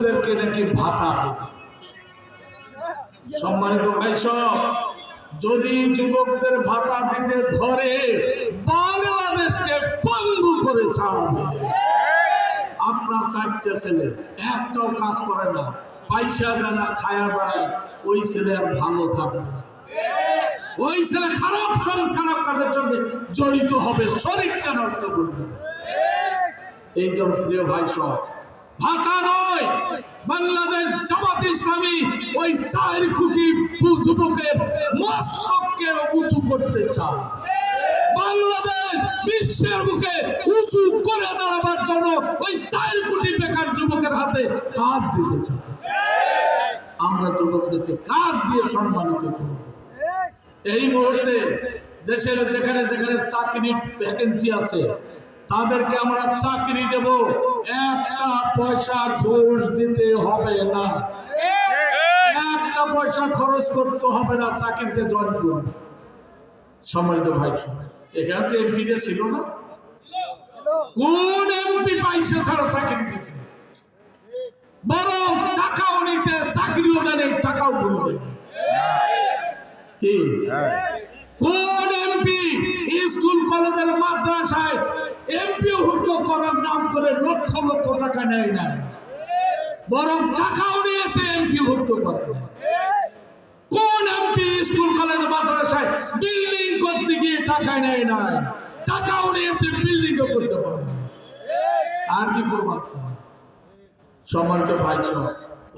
নাকি ভাতা দেবে। সম্মানিত ভাই সব, যদি যুবকদের ভাতা দিতে ধরে বাংলাদেশকে পঙ্গু করে ছাড়বে। আপনার চারটে ছেলে একটাও কাজ করে না, পয়সা দেয় না, খায়া বেড়ায়, ওই ছেলে আর ভালো থাকবে না। ওই ছেলে খারাপ কাজের সঙ্গে জড়িত হবে, শরীরটা নষ্ট করবে। এই জন্য প্রিয় ভাই সব, ভাতা নয়, বাংলাদেশ জামাত ইসলামী ওই 4 কোটি যুবকের মস্তককে উঁচু করতে চায়। বাংলাদেশ বিশ্বের মুখে উঁচু করে দাঁড়াবার জন্য ওই 4 কোটি বেকার যুবকের হাতে কাজ দিতে চায়। আমরা যুবকদেরকে কাজ দিয়ে সম্মানিত করব। এই মুহূর্তে দেশের যেখানে যেখানে চাকরির ভ্যাকেন্সি আছে তাদেরকে আমরা চাকরি দেব, একটা পয়সা ঘুষ দিতে হবে না, একটা পয়সা খরচ করতে হবে না, চাকরিতে জয়েন করব। সম্মানিত ভাই, এখানে তো এমপি ছিল না, কোন এমপি পয়সা ছাড়া চাকরি দিচ্ছে? বরং টাকাও নিচ্ছে, চাকরিও দেন, টাকাও বলবে কি? কোন এমপি স্কুল কলেজের মাদ্রাসায় এমপি হুট করার নাম করে লক্ষ লক্ষ টাকা নেয় না, বরং টাকাও নিয়েছে এমপি হুট করে? কোন এমপি স্কুল কলেজ মাদ্রাসায় বিল্ডিং করতে গিয়ে টাকা নেয় না, টাকাও নিয়েছে, বিল্ডিং করতে পারে? আর কি করবো? সম্মানিত ভাই সব,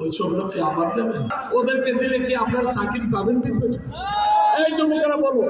ওই সব লোককে আবার দেবেন? ওদেরকে দিলে কি আপনারা চাকরি পাবেন? এই জন্য বলো